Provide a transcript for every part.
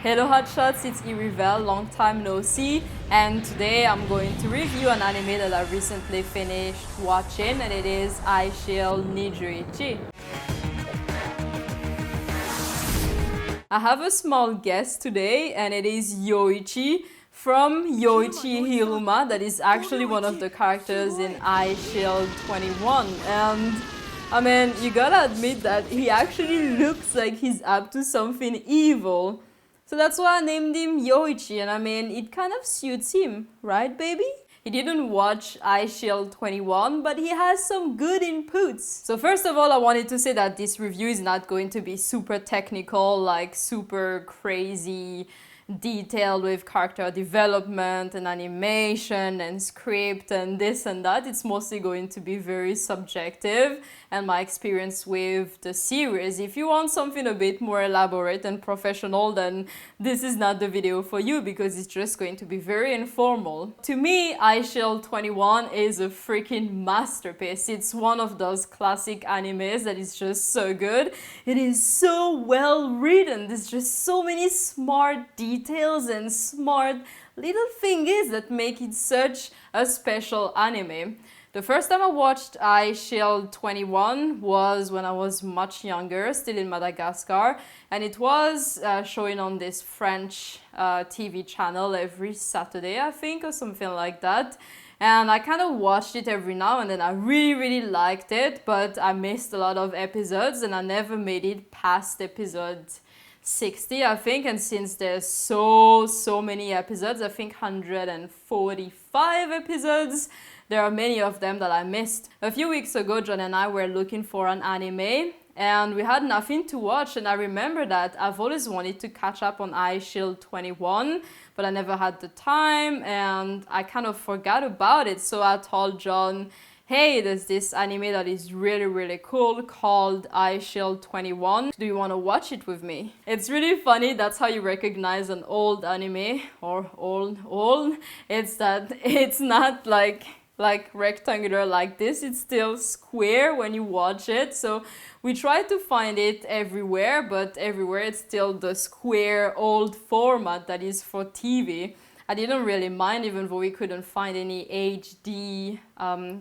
Hello Hotshots, it's Iryvel, long time no see, and today I'm going to review an anime that I recently finished watching, and it is Eyeshield21. I have a small guest today, and it is Yoichi from Yoichi Hiruma, that is actually one of the characters in Eyeshield21, and I mean, you gotta admit that he actually looks like he's up to something evil. So that's why I named him Yoichi, and I mean, it kind of suits him, right baby? He didn't watch Eyeshield21, but he has some good inputs. So first of all, I wanted to say that this review is not going to be super technical, like super crazy detailed with character development and animation and script and this and that. It's mostly going to be very subjective and my experience with the series. If you want something a bit more elaborate and professional, then this is not the video for you because it's just going to be very informal. To me, Eyeshield21 is a freaking masterpiece. It's one of those classic animes that is just so good. It is so well written. There's just so many smart details and smart little things that make it such a special anime. The first time I watched Eyeshield21 was when I was much younger, still in Madagascar, and it was showing on this French TV channel every Saturday, I think, or something like that. And I kind of watched it every now and then. I really liked it, but I missed a lot of episodes and I never made it past episode 60, I think, and since there's so many episodes, I think 145 episodes, there are many of them that I missed. A few weeks ago, John and I were looking for an anime and we had nothing to watch, and I remember that I've always wanted to catch up on Eyeshield21, but I never had the time and I kind of forgot about it. So I told John, hey, there's this anime that is really cool called Eyeshield21. Do you want to watch it with me? It's really funny, that's how you recognize an old anime, or old. It's that it's not like rectangular like this, it's still square when you watch it. So we tried to find it everywhere, but everywhere it's still the square old format that is for TV. I didn't really mind, even though we couldn't find any HD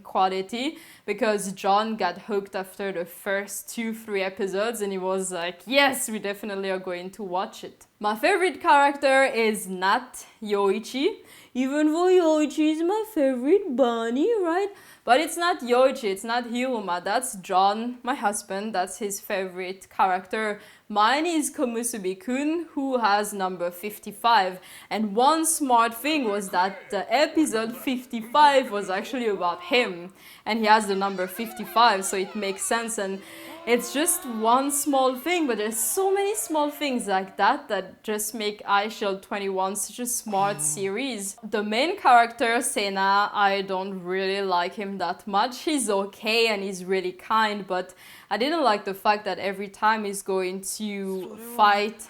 quality, because John got hooked after the first 2-3 episodes and he was like, yes, we definitely are going to watch it. My favorite character is not Yoichi, even though Yoichi is my favorite bunny, right? But it's not Yoichi, it's not Hiruma, that's John, my husband, that's his favorite character. Mine is Komusubi-kun, who has number 55. And one smart thing was that the episode 55 was actually about him. And he has the number 55, so it makes sense. And it's just one small thing, but there's so many small things like that that just make Eyeshield21 such a smart series. The main character, Sena, I don't really like him that much. He's okay and he's really kind, but I didn't like the fact that every time he's going to fight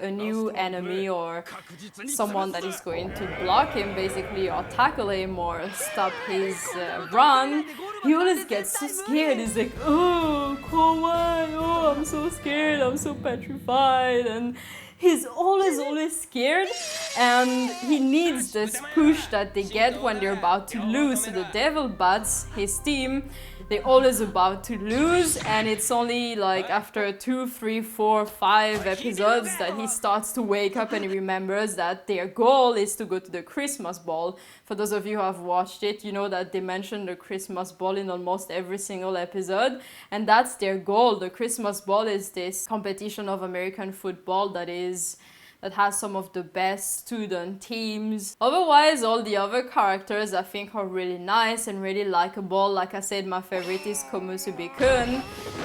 a new enemy or someone that is going to block him basically, or tackle him or stop his run, he always gets so scared. He's like, oh, kawaii, oh, I'm so scared, I'm so petrified, and he's always scared, and he needs this push that they get when they're about to lose. So the Devil Bats, his team, they're always about to lose, and it's only like after 2, 3, 4, 5 episodes that he starts to wake up and he remembers that their goal is to go to the Christmas ball. For those of you who have watched it, you know that they mention the Christmas ball in almost every single episode, and that's their goal. The Christmas ball is this competition of American football that has some of the best student teams. Otherwise, all the other characters I think are really nice and really likable. Like I said, my favorite is Komusubi-kun.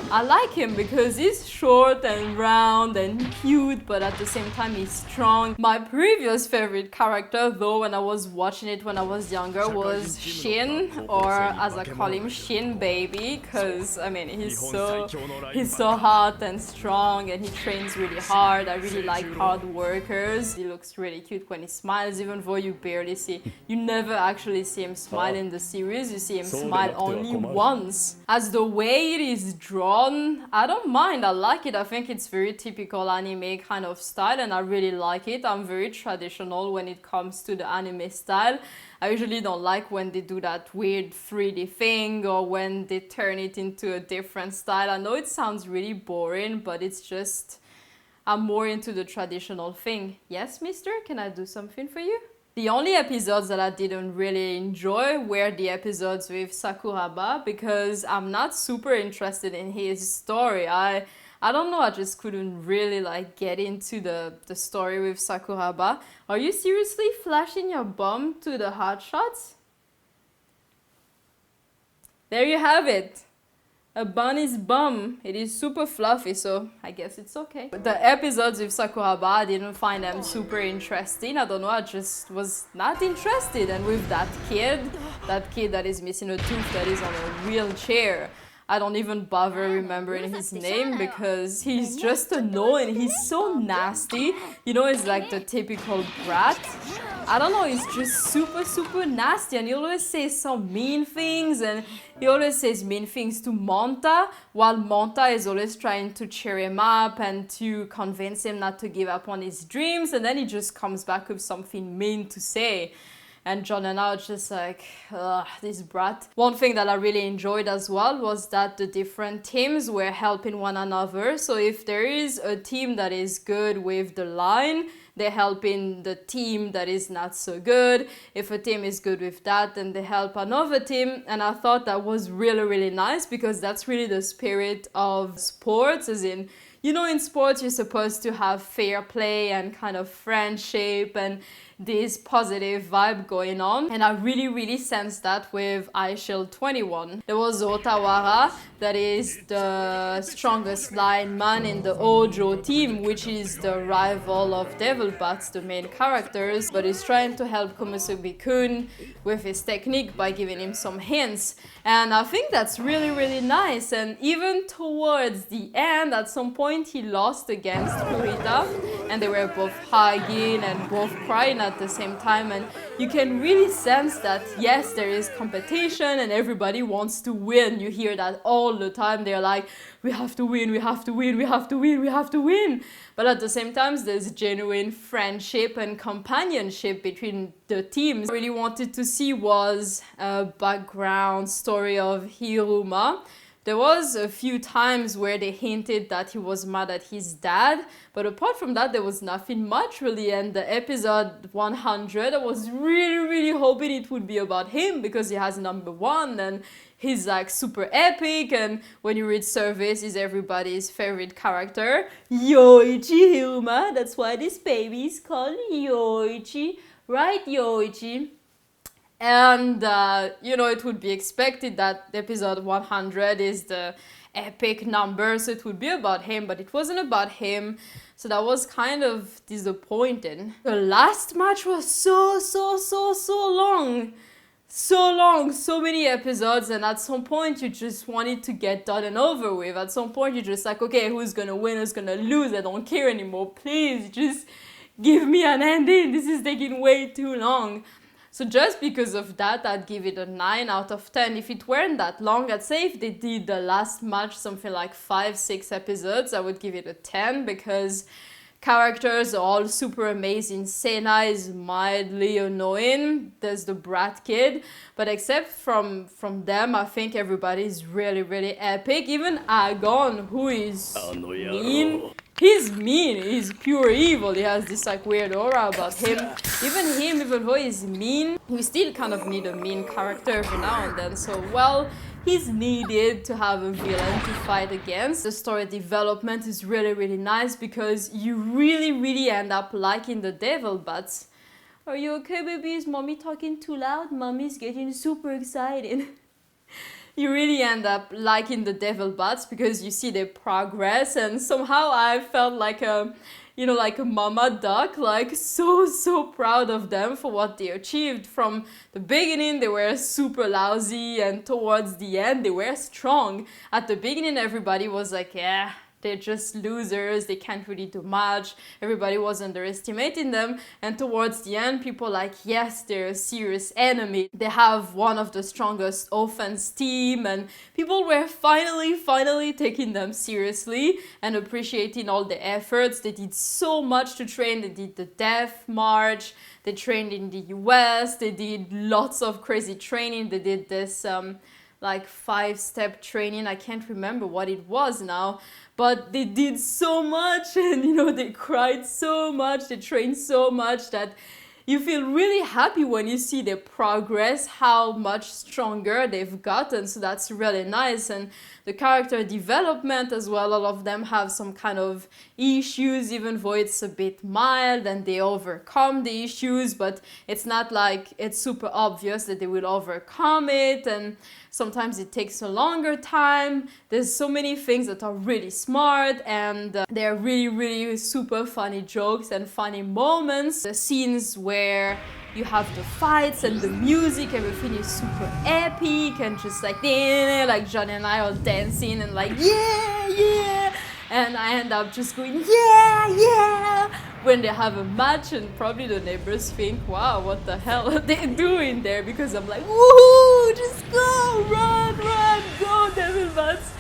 I like him because he's short and round and cute, but at the same time he's strong. My previous favorite character, though, when I was watching it when I was younger, was Shin, or as I call him, Shin Baby, because I mean he's so hot and strong and he trains really hard. I really like hard work. workers. He looks really cute when he smiles, even though you barely see, you never actually see him smile in the series. You see him smile only once. As the way it is drawn, I don't mind, I like it. I think it's very typical anime kind of style and I really like it. I'm very traditional when it comes to the anime style. I usually don't like when they do that weird 3D thing or when they turn it into a different style. I know it sounds really boring, but it's just, I'm more into the traditional thing. Yes, mister, can I do something for you? The only episodes that I didn't really enjoy were the episodes with Sakuraba because I'm not super interested in his story. I don't know, I just couldn't really like get into the story with Sakuraba. Are you seriously flashing your bum to the Hotshots? There you have it. A bunny's bum. It is super fluffy, so I guess it's okay. But the episodes with Sakuraba, I didn't find them super interesting. I don't know, I just was not interested. And with that kid that is missing a tooth, that is on a wheelchair, I don't even bother remembering his name because he's just annoying. He's so nasty. You know, he's like the typical brat. I don't know, he's just super nasty and he always says some mean things and he always says mean things to Monta while Monta is always trying to cheer him up and to convince him not to give up on his dreams, and then he just comes back with something mean to say. And John and I are just like, ugh, this brat. One thing that I really enjoyed as well was that the different teams were helping one another. So if there is a team that is good with the line, they're helping the team that is not so good. If a team is good with that, then they help another team. And I thought that was really nice because that's really the spirit of sports, as in, you know, in sports you're supposed to have fair play and kind of friendship and this positive vibe going on, and I really sensed that with Eyeshield21. There was Otawara, that is the strongest lineman in the Ojo team, which is the rival of Devil Bats, the main characters, but he's trying to help Komusubi-kun with his technique by giving him some hints. And I think that's really nice. And even towards the end, at some point he lost against Kurita and they were both hugging and both crying at the same time, and you can really sense that yes, there is competition and everybody wants to win. You hear that all the time. They're like, we have to win, we have to win, we have to win, we have to win. But at the same time, there's genuine friendship and companionship between the teams. What I really wanted to see was a background story of Hiruma. There was a few times where they hinted that he was mad at his dad, but apart from that, there was nothing much really. And the episode 100, I was really hoping it would be about him because he has #1 and he's like super epic, and when you read surveys, he's everybody's favorite character. Yoichi Hiruma, that's why this baby is called Yoichi, right Yoichi? And, you know, it would be expected that episode 100 is the epic number, so it would be about him, but it wasn't about him, so that was kind of disappointing. The last match was so long. So many episodes, and at some point you just want it to get done and over with. At some point you're just like, okay, who's gonna win, who's gonna lose? I don't care anymore. Please, just give me an ending. This is taking way too long. So just because of that, I'd give it a 9 out of 10. If it weren't that long, I'd say if they did the last match something like 5-6 episodes, I would give it a 10 because characters are all super amazing. Sena is mildly annoying. There's the brat kid. But except from them, I think everybody is really epic. Even Agon, who is mean. He's mean, he's pure evil, he has this like weird aura about him. Even though he's mean, we still kind of need a mean character every now and then. So, well, he's needed to have a villain to fight against. The story development is really nice because you really end up liking the devil bats. Are you okay, baby? Is mommy talking too loud? Mommy's getting super excited. You really end up liking the devil bats because you see their progress, and somehow I felt like a, you know, like a mama duck, like so proud of them for what they achieved. From the beginning they were super lousy, and towards the end they were strong. At the beginning everybody was like, yeah, they're just losers, they can't really do much, everybody was underestimating them, and towards the end people like, yes, they're a serious enemy, they have one of the strongest offense team, and people were finally taking them seriously and appreciating all the efforts. They did so much to train, they did the death march, they trained in the US, they did lots of crazy training, they did this like 5-step training, I can't remember what it was now, but they did so much, and you know, they cried so much, they trained so much that you feel really happy when you see their progress, how much stronger they've gotten, so that's really nice. And the character development as well, all of them have some kind of issues, even though it's a bit mild and they overcome the issues, but it's not like it's super obvious that they will overcome it, and sometimes it takes a longer time. There's so many things that are really smart, and they're really super funny jokes and funny moments. The scenes where you have the fights and the music, everything is super epic and just like Johnny and I are dancing and like yeah, and I end up just going yeah when they have a match, and probably the neighbors think, wow, what the hell are they doing there, because I'm like, woohoo, just go, run, go Devil Bats,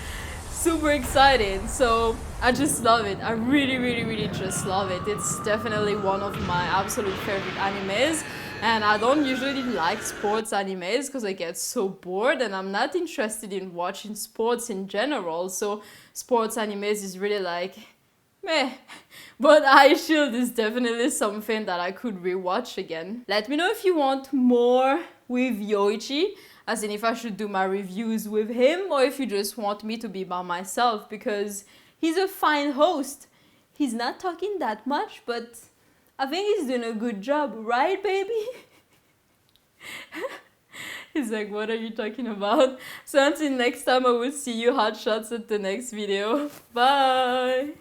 super excited. So I just love it. I really just love it. It's definitely one of my absolute favorite animes. And I don't usually like sports animes because I get so bored, and I'm not interested in watching sports in general. So sports animes is really like meh. But Eyeshield is definitely something that I could rewatch again. Let me know if you want more with Yoichi, as in if I should do my reviews with him, or if you just want me to be by myself, because he's a fine host. He's not talking that much, but I think he's doing a good job, right, baby? He's like, what are you talking about? So until next time, I will see you Hotshots at the next video. Bye!